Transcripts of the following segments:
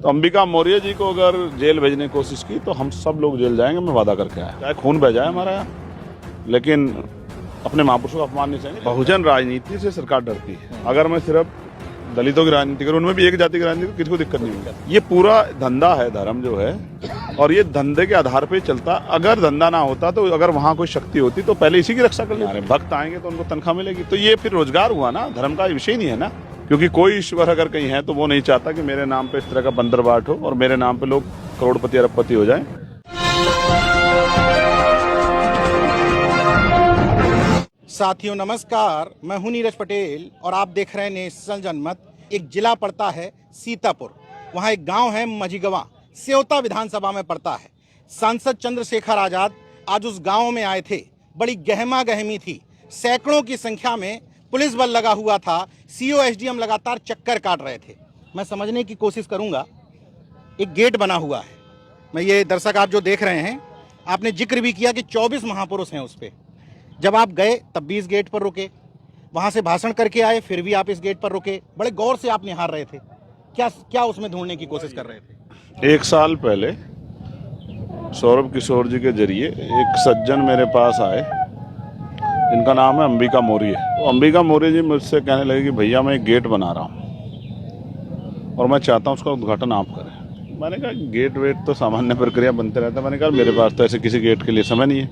तो अंबिका मौर्य जी को अगर जेल भेजने की कोशिश की तो हम सब लोग जेल जाएंगे, मैं वादा करके आया। चाहे खून बह जाए हमारा यहाँ, लेकिन अपने महापुरुषों का अपमान नहीं चाहिए। बहुजन राजनीति से सरकार डरती है। अगर मैं सिर्फ दलितों की राजनीति करूं, उनमें भी एक जाति की राजनीति, किसी को दिक्कत नहीं होगी। ये पूरा धंधा है धर्म जो है, और ये धंधे के आधार पे चलता। अगर धंधा ना होता तो अगर वहाँ कोई शक्ति होती तो पहले इसी की रक्षा कर लेते। भक्त आएंगे तो उनको तनख्वाह मिलेगी, तो ये फिर रोजगार हुआ ना, धर्म का विषय नहीं है ना। क्योंकि कोई ईश्वर अगर कहीं है तो वो नहीं चाहता कि मेरे नाम पे इस तरह का बंदरबाट हो और मेरे नाम पे लोग करोड़पति अरबपति हो जाएं। साथियों नमस्कार, मैं हूं नीरज पटेल और आप देख रहे हैं नेशनल जनमत। एक जिला पड़ता है सीतापुर, वहां एक गांव है मझीगवा, सेवता विधानसभा में पड़ता है। सांसद चंद्रशेखर आजाद आज उस गांव में आए थे। बड़ी गहमा गहमी थी, सैकड़ों की संख्या में पुलिस बल लगा हुआ था। सीओ एसडीएम लगातार चक्कर काट रहे थे। मैं समझने की कोशिश करूंगा। एक गेट बना हुआ है, मैं ये दर्शक आप जो देख रहे हैं, आपने जिक्र भी किया कि 24 महापुरुष हैं उस पे। जब आप गए तब भी इस गेट पर रुके, वहां से भाषण करके आए, फिर भी आप इस गेट पर रुके। बड़े गौर से आप निहार रहे थे। क्या उसमें ढूंढने की कोशिश कर रहे थे? 1 साल पहले सौरभ किशोर जी के जरिए एक सज्जन मेरे पास आए, इनका नाम है अंबिका मौर्य। तो अंबिका मौर्य जी मुझसे कहने लगे कि भैया मैं एक गेट बना रहा हूँ और मैं चाहता हूँ उसका उद्घाटन आप करें। मैंने कहा गेट वेट तो सामान्य प्रक्रिया बनते रहता है। मैंने कहा मेरे पास तो ऐसे किसी गेट के लिए समय नहीं है।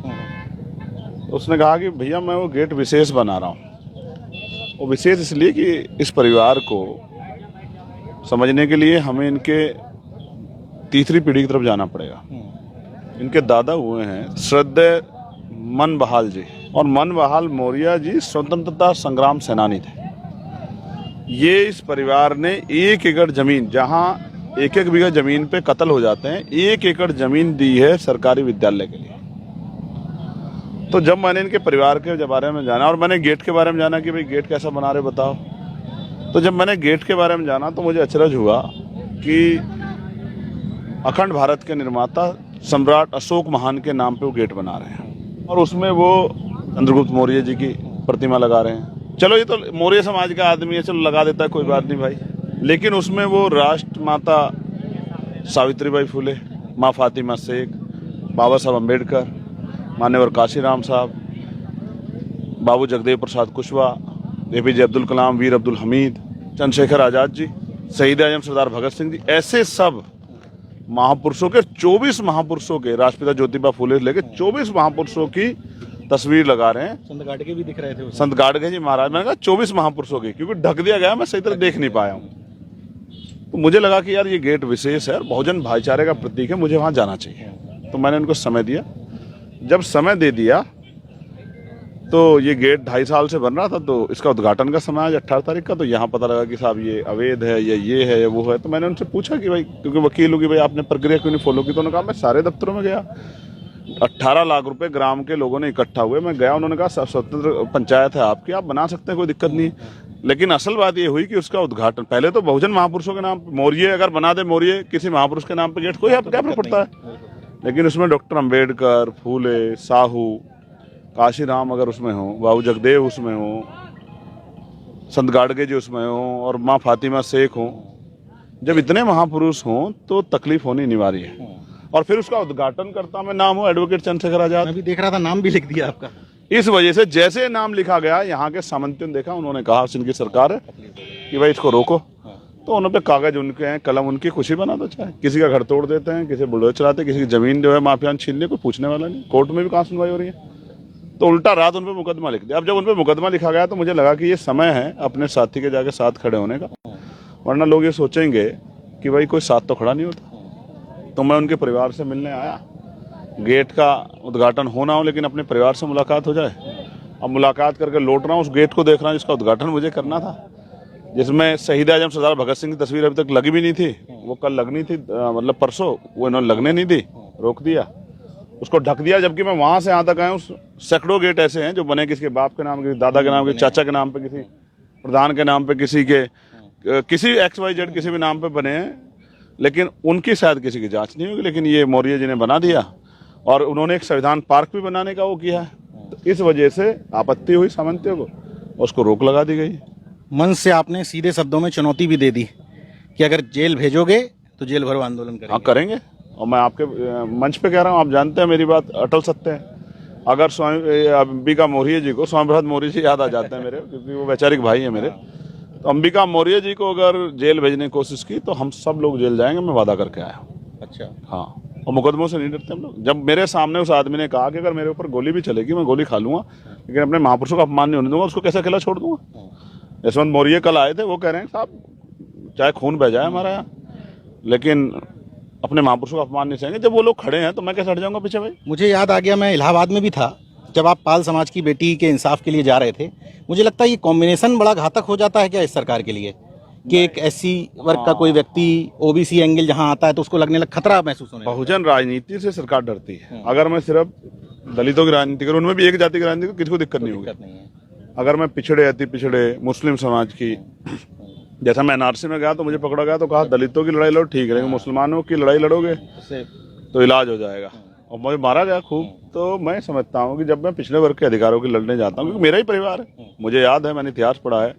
तो उसने कहा कि भैया मैं वो गेट विशेष बना रहा हूँ। वो विशेष इसलिए कि इस परिवार को समझने के लिए हमें इनके तीसरी पीढ़ी की तरफ जाना पड़ेगा। इनके दादा हुए हैं श्रद्धेय मन बहाल जी, और मन बहाल मौर्य जी स्वतंत्रता संग्राम सेनानी थे। ये इस परिवार ने 1 एकड़ जमीन, जहां 1-1 बीघा जमीन पे कत्ल हो जाते हैं, 1 एकड़ जमीन दी है सरकारी विद्यालय के लिए। तो जब मैंने इनके परिवार के बारे में जाना और मैंने गेट के बारे में जाना कि भाई गेट कैसा बना रहे बताओ, तो जब मैंने गेट के बारे में जाना तो मुझे अचरज हुआ कि अखंड भारत के निर्माता सम्राट अशोक महान के नाम पे वो गेट बना रहे हैं और उसमें वो चंद्रगुप्त मौर्य जी की प्रतिमा लगा रहे हैं। चलो ये तो मौर्य समाज का आदमी है, चलो लगा देता है, कोई बात नहीं भाई। लेकिन उसमें वो राष्ट्रमाता सावित्रीबाई फुले, माँ फातिमा शेख, बाबा साहब अम्बेडकर, मान्यवर काशीराम साहब, बाबू जगदेव प्रसाद कुशवाहा, एपीजे अब्दुल कलाम, वीर अब्दुल हमीद, चंद्रशेखर आजाद जी, शहीद आजम सरदार भगत सिंह जी, ऐसे सब महापुरुषों के 24 महापुरुषों के, राष्ट्रपिता ज्योतिबा फुले लेके 24 महापुरुषों की तस्वीर लगा रहे हैं। संत गाडगे भी दिख रहे थे, संत गाडगे जी महाराज। मैंने कहा 24 महापुरुषों की, क्योंकि ढक दिया गया, मैं सही तरह देख नहीं पाया हूँ। तो मुझे लगा कि यार ये गेट विशेष है, बहुजन भाईचारे का प्रतीक है, मुझे वहां जाना चाहिए। तो मैंने उनको समय दिया। जब समय दे दिया तो ये गेट 2.5 साल से बन रहा था, तो इसका उद्घाटन का समय आज 18 तारीख का। तो यहाँ पता लगा कि साहब ये अवैध है, ये है या वो है। तो मैंने उनसे पूछा कि भाई, क्योंकि वकील हूँ, कि भाई आपने प्रक्रिया क्यों नहीं फॉलो की? तो उन्होंने कहा मैं सारे दफ्तरों में गया, 18 लाख रुपए ग्राम के लोगों ने इकट्ठा हुए, मैं गया। उन्होंने कहा स्वतंत्र पंचायत है आपकी, आप बना सकते हैं, कोई दिक्कत नहीं। लेकिन असल बात ये हुई कि उसका उद्घाटन पहले तो बहुजन महापुरुषों के नाम, मौर्य अगर बना दे, मौर्य किसी महापुरुष के नाम पे गेट, कोई क्या फर्क पड़ता है। लेकिन उसमें डॉक्टर अम्बेडकर, फूले, साहू, काशीराम अगर उसमें हो, बाबू जगदेव उसमें हो, संत गाडगे जी उसमें हो और माँ फातिमा शेख हो, जब इतने महापुरुष हों तो तकलीफ होनी अनिवार्य है। और फिर उसका उद्घाटन करता मैं नाम हो एडवोकेट चंद्रशेखर आजाद। मैं भी देख रहा था, नाम भी लिख दिया आपका। इस वजह से जैसे नाम लिखा गया, यहाँ के सामंतियों ने देखा, उन्होंने कहा इनकी सरकार है कि भाई इसको रोको। तो उन्होंने पे कागज उनके हैं, कलम उनकी, खुशी बना दो। चाहे किसी का घर तोड़ देते हैं, किसी बुलडोजर चलाते हैं, किसी की जमीन जो है माफियान छीन ले, कोई पूछने वाला नहीं। कोर्ट में भी कहाँ सुनवाई हो रही है। तो उल्टा रात उन पे मुकदमा लिख दिया। अब जब उन पे मुकदमा लिखा गया तो मुझे लगा कि ये समय है अपने साथी के जाके साथ खड़े होने का, वरना लोग ये सोचेंगे कि भाई कोई साथ तो खड़ा नहीं होता। तो मैं उनके परिवार से मिलने आया। गेट का उद्घाटन होना हो, लेकिन अपने परिवार से मुलाकात हो जाए। अब मुलाकात करके लौट रहा हूँ, उस गेट को देख रहा हूँ जिसका उद्घाटन मुझे करना था, जिसमें शहीद आजम सरदार भगत सिंह की तस्वीर अभी तक लगी भी नहीं थी। वो कल लगनी थी, मतलब परसों, वो इन्होंने लगने नहीं दी, रोक दिया, उसको ढक दिया। जबकि मैं वहां से यहाँ तक आया हूँ, सैकड़ों गेट ऐसे हैं जो बने किसी के बाप के नाम, किसी दादा के नाम, किसी चाचा के नाम पे, किसी प्रधान के नाम पे, किसी XYZ किसी भी नाम पे बने हैं, लेकिन उनकी शायद किसी की जांच नहीं होगी। लेकिन ये मौर्य जी ने बना दिया और उन्होंने एक संविधान पार्क भी बनाने का वो किया है। तो इस वजह से आपत्ति हुई सामंतियों को, उसको रोक लगा दी गई। मन से आपने सीधे शब्दों में चुनौती भी दे दी कि अगर जेल भेजोगे तो जेल भरो आंदोलन हाँ करेंगे। करेंगे। और मैं आपके मंच पे कह रहा हूँ, आप जानते हैं मेरी बात अटल सत्य है। अगर स्वामी अंबिका मौर्य जी को, स्वामी प्रसाद मौर्य जी याद आ जाते हैं मेरे, क्योंकि वो वैचारिक भाई है मेरे। तो अंबिका मौर्य जी को अगर जेल भेजने की कोशिश की तो हम सब लोग जेल जाएंगे, मैं वादा करके आया हूँ। अच्छा। हाँ, और मुकदमों से नहीं डरते हम लोग। जब मेरे सामने उस आदमी ने कहा कि अगर मेरे ऊपर गोली भी चलेगी मैं गोली खा लूंगा, लेकिन अपने महापुरुषों का अपमान नहीं होने दूंगा, उसको कैसे अकेला छोड़ दूंगा। यशवंत मौर्य कल आए थे, वो कह रहे हैं साहब चाहे खून बह जाए हमारा यहाँ, लेकिन अपने महापुरुषों का अपमान नहीं सहेंगे। जब वो लोग खड़े हैं तो मैं कैसे हट जाऊंगा पीछे भाई। मुझे याद आ गया, मैं इलाहाबाद में भी था जब आप पाल समाज की बेटी के इंसाफ के लिए जा रहे थे। मुझे लगता है ये कॉम्बिनेशन बड़ा घातक हो जाता है क्या इस सरकार के लिए, कि एक एससी वर्ग का कोई व्यक्ति ओबीसी एंगल जहां आता है तो उसको लगने लग खतरा महसूस होने लगता है। बहुजन राजनीति से सरकार डरती है। अगर मैं सिर्फ दलितों की राजनीति करूं, उनमें भी एक जाति की राजनीति करूं, किसी को दिक्कत नहीं होगी। दिक्कत नहीं है। अगर मैं पिछड़े अति पिछड़े मुस्लिम समाज की, जैसा मैं एनआरसी में गया तो मुझे पकड़ा गया तो कहा दलितों की लड़ाई लड़ो ठीक है, लेकिन मुसलमानों की लड़ाई लड़ोगे उससे तो इलाज हो जाएगा। और मुझे मारा गया खूब। तो मैं समझता हूँ कि जब मैं पिछड़े वर्ग के अधिकारों की लड़ने जाता हूँ, क्योंकि मेरा ही परिवार है, मुझे याद है, मैंने इतिहास पढ़ा है,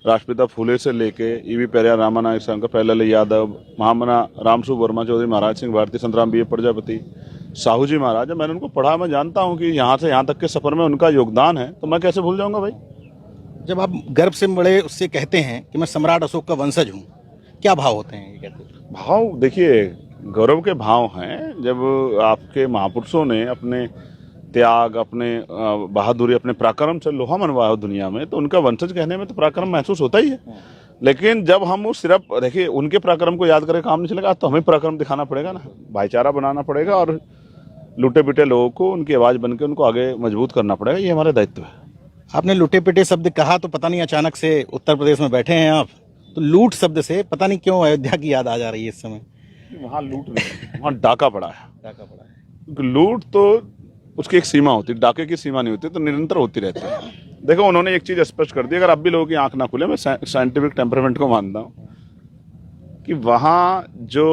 राष्ट्रपिता फूले से लेके ईवी पेरियार, रामानायक शंकर, प्यारेलाल यादव, महामना रामसु वर्मा चौधरी, महाराज सिंह भारती, संतराम बी प्रजापति, साहू जी महाराज, मैंने उनको पढ़ा, मैं जानता हूँ कि यहाँ से यहाँ तक के सफर में उनका योगदान है, तो मैं कैसे भूल जाऊंगा भाई। जब आप गर्व से बड़े उससे कहते हैं कि मैं सम्राट अशोक का वंशज हूँ, क्या भाव होते हैं ये कहते हैं? भाव देखिए, गौरव के भाव हैं। जब आपके महापुरुषों ने अपने त्याग, अपने बहादुरी, अपने पराक्रम से लोहा मनवाया हो दुनिया में, तो उनका वंशज कहने में तो पराक्रम महसूस होता ही है। लेकिन जब हम वो सिर्फ देखिए उनके पराक्रम को याद करके काम नहीं चलेगा, तो हमें पराक्रम दिखाना पड़ेगा ना, भाईचारा बनाना पड़ेगा और लूटे पिटे लोगों को उनकी आवाज बनकर उनको आगे मजबूत करना पड़ेगा। ये हमारा दायित्व है। आपने लूटे पिटे शब्द कहा तो पता नहीं अचानक से उत्तर प्रदेश में बैठे हैं आप, तो लूट शब्द से पता नहीं क्यों अयोध्या की याद आ जा रही है इस समय। वहाँ लूट नहीं, वहाँ डाका पड़ा है। डाका पड़ा है। क्योंकि लूट तो उसकी एक सीमा होती है, डाके की सीमा नहीं होती, तो निरंतर होती रहती है। देखो उन्होंने एक चीज स्पष्ट कर दी, अगर अब भी लोगों की आंख ना खुले, मैं साइंटिफिक टेम्परामेंट को मानता हूँ कि वहाँ जो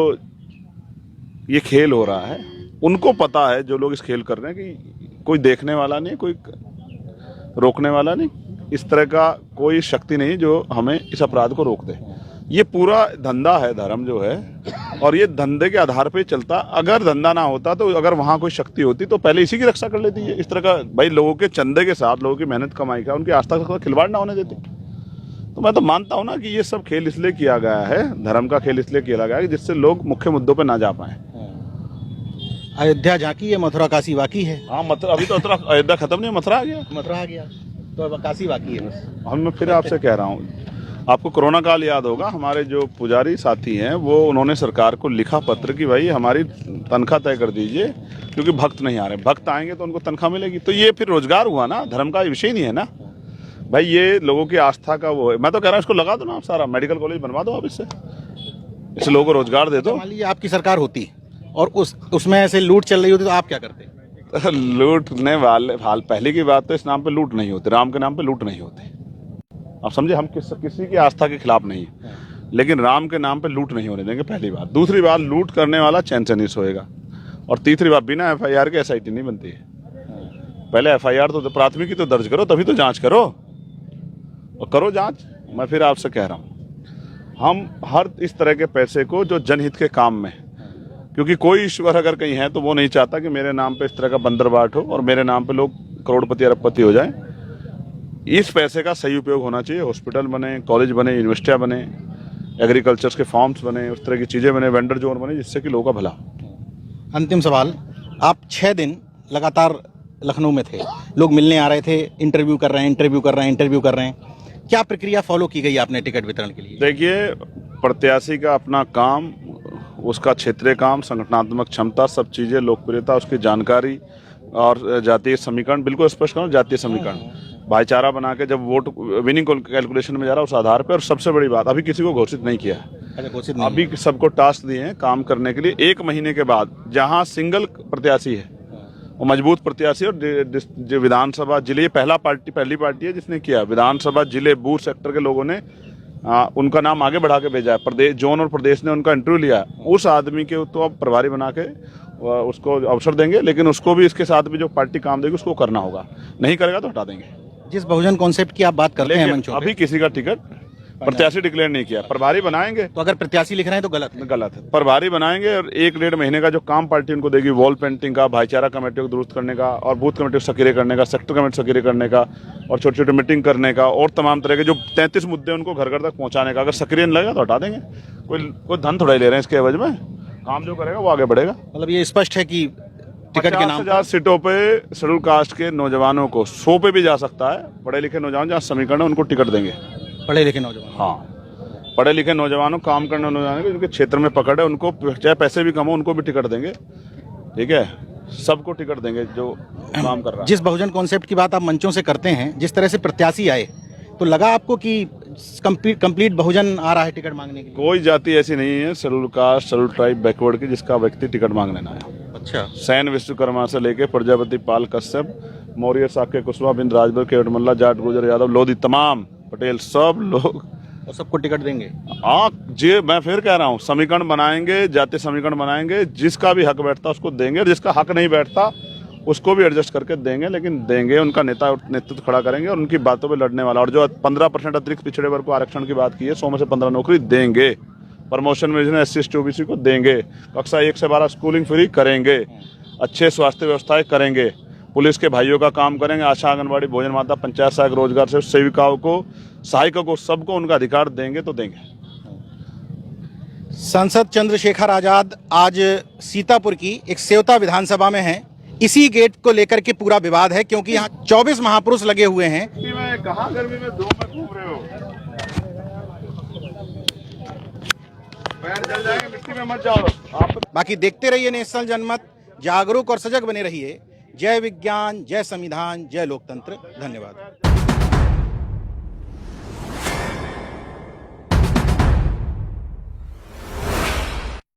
ये खेल हो रहा है, उनको पता है, जो लोग इस खेल कर रहे हैं, कि कोई देखने वाला नहीं, कोई रोकने वाला नहीं, इस तरह का कोई शक्ति नहीं जो हमें इस अपराध को रोक दे। ये पूरा धंधा है धर्म जो है, और ये धंधे के आधार पे चलता। अगर धंधा ना होता तो अगर वहां कोई शक्ति होती तो पहले इसी की रक्षा कर लेती है। इस तरह का भाई लोगों के चंदे के साथ, लोगों की मेहनत कमाई का, उनकी आस्था का खिलवाड़ ना होने देती। तो मैं तो मानता हूं ना कि ये सब खेल इसलिए किया गया है, धर्म का खेल इसलिए किया गया है जिससे लोग मुख्य मुद्दों पर ना जा पाए। अयोध्या झांकी है, मथुरा काशी बाकी है। हाँ, मथुरा अभी तो अयोध्या खत्म नहीं, मथुरा आ गया। मथुरा आ गया तो अब काशी बाकी है बस। हम फिर आपसे कह रहा हूँ, आपको कोरोना काल याद होगा, हमारे जो पुजारी साथी हैं वो उन्होंने सरकार को लिखा पत्र कि भाई हमारी तनख्वाह तय कर दीजिए, क्योंकि भक्त नहीं आ रहे, भक्त आएंगे तो उनको तनख्वाह मिलेगी। तो ये फिर रोजगार हुआ ना, धर्म का विषय नहीं है ना भाई, ये लोगों की आस्था का वो है। मैं तो कह रहा हूँ इसको लगा दो ना आप, सारा मेडिकल कॉलेज बनवा दो आप, इससे लोगों को रोजगार दे दो। मान लीजिए आपकी सरकार होती और उसमें ऐसे लूट चल रही होती तो आप क्या करते? लूटने वाले, पहले की बात तो इस नाम पे लूट नहीं होती, राम के नाम पे लूट नहीं होती। आप समझे, हम किसी की आस्था के खिलाफ नहीं है, लेकिन राम के नाम पे लूट नहीं होने देंगे, पहली बात। दूसरी बात, लूट करने वाला चैन से नहीं सोएगा। और तीसरी बात, बिना एफआईआर के एसआईटी नहीं बनती है। पहले एफआईआर तो प्राथमिकी तो दर्ज करो, तभी तो जांच करो, और करो जांच। मैं फिर आपसे कह रहा हूं, हम हर इस तरह के पैसे को जो जनहित के काम में, क्योंकि कोई ईश्वर अगर कहीं है तो वो नहीं चाहता कि मेरे नाम पे इस तरह का बंदरबाट हो और मेरे नाम पे लोग करोड़पति अरबपति हो जाएं। इस पैसे का सही उपयोग होना चाहिए। हॉस्पिटल बने, कॉलेज बने, यूनिवर्सिटियां बने, एग्रीकल्चर के फार्म्स बने, उस तरह की चीजें बने, वेंडर जोन बने, जिससे कि लोगों का भला। अंतिम सवाल, आप 6 दिन लगातार लखनऊ में थे, लोग मिलने आ रहे थे, इंटरव्यू कर रहे हैं, क्या प्रक्रिया फॉलो की गई आपने टिकट वितरण के लिए? देखिए, प्रत्याशी का अपना काम, उसका क्षेत्रीय काम, संगठनात्मक क्षमता, सब चीजें, लोकप्रियता, उसकी जानकारी और जातीय समीकरण, बिल्कुल स्पष्ट करो, जातीय समीकरण, भाईचारा बना के जब वोट विनिंग कैलकुलेशन में जा रहा है उस आधार पर। और सबसे बड़ी बात, अभी किसी को घोषित नहीं किया है, घोषित नहीं, अभी सबको टास्क दिए हैं काम करने के लिए। 1 महीने के बाद जहां सिंगल प्रत्याशी है, वो मजबूत प्रत्याशी, और जो विधानसभा जिले, पहली पार्टी है जिसने किया, विधानसभा जिले बूथ सेक्टर के लोगों ने उनका नाम आगे बढ़ा के भेजा है, प्रदेश जोन और प्रदेश ने उनका इंटरव्यू लिया। उस आदमी के तो अब प्रभारी बना के उसको अवसर देंगे, लेकिन उसको भी इसके साथ भी जो पार्टी काम देगी उसको करना होगा, नहीं करेगा तो हटा देंगे। जिस बहुजन कॉन्सेप्ट की आप बात करते हैं मंचों पे, अभी किसी का टिकट प्रत्याशी डिक्लेयर नहीं किया। प्रभारी बनाएंगे, तो अगर प्रत्याशी लिख रहे हैं तो गलत है। गलत है। प्रभारी बनाएंगे और 1-1.5 महीने का जो काम पार्टी उनको देगी, वॉल पेंटिंग का, भाईचारा कमेटी को दुरुस्त करने का, और बूथ कमेटी को सक्रिय करने का, सेक्टर कमेटी सक्रिय करने का, और छोटी छोटी मीटिंग करने का, और तमाम तरह के जो 33 मुद्दे उनको घर घर तक पहुंचाने का। अगर सक्रिय नहीं लगेगा तो हटा देंगे। कोई धन थोड़ा ही ले रहे हैं इसके एवज में। काम जो करेगा वो आगे बढ़ेगा। मतलब ये स्पष्ट है कि टिकट के नाम 50,000 सीटों पे शेड्यूल कास्ट के नौजवानों को 100 पे भी जा सकता है। पढ़े लिखे नौजवान जहाँ समीकरण है उनको टिकट देंगे। पढ़े लिखे नौजवान, हाँ, पढ़े लिखे नौजवानों, काम करने नौजवानों को, जिनके क्षेत्र में पकड़ है, उनको चाहे पैसे भी कम हो उनको भी टिकट देंगे। ठीक है, सबको टिकट देंगे जो काम कर रहा है। जिस बहुजन कॉन्सेप्ट की बात आप मंचों से करते हैं, जिस तरह से प्रत्याशी आए, तो लगा आपको कि कंप्लीट बहुजन आ रहा है टिकट मांगने के लिए? कोई जाति ऐसी नहीं है schedule caste, schedule tribe, backward की जिसका व्यक्ति टिकट मांगने ना आया। अच्छा। सैन विश्वकर्मा से लेके प्रजापति पाल कश्यप, मौर्य, साक्य, कुशवाहा, बिंद, राजभर, केवटमल्ला, जाट, गुजर, यादव, लोधी, तमाम पटेल, सब लोग और सबको टिकट देंगे? जी, मैं फिर कह रहा हूँ, समीकरण बनाएंगे, जातीय समीकरण बनाएंगे, जिसका भी हक बैठता उसको देंगे, और जिसका हक नहीं बैठता उसको भी एडजस्ट करके देंगे। लेकिन देंगे, उनका नेतृत्व खड़ा करेंगे और उनकी बातों पे लड़ने वाला। और जो 15% अतिरिक्त पिछड़े वर्ग को आरक्षण की बात की है, 100 में से 15 नौकरी देंगे। प्रमोशन में SC ST OBC को देंगे। कक्षा 1 से 12 स्कूलिंग फ्री करेंगे। अच्छे स्वास्थ्य व्यवस्थाएं करेंगे। पुलिस के भाइयों का काम करेंगे। आशा, आंगनबाड़ी, भोजन माता, पंचायत सहायक, रोजगार से सेविकाओं को, सहायिका को, सबको उनका अधिकार देंगे तो देंगे। सांसद चंद्रशेखर आजाद आज सीतापुर की एक सेवता विधानसभा में हैं। इसी गेट को लेकर के पूरा विवाद है, क्योंकि यहाँ 24 महापुरुष लगे हुए हैं। कहाँ गर्मी में धूप में घूम रहे हो? पैर जल जाएंगे, मिट्टी में मत जाओ आप। बाकी देखते रहिए नेशनल जनमत, जागरूक और सजग बने रहिए। जय विज्ञान, जय संविधान, जय लोकतंत्र। धन्यवाद।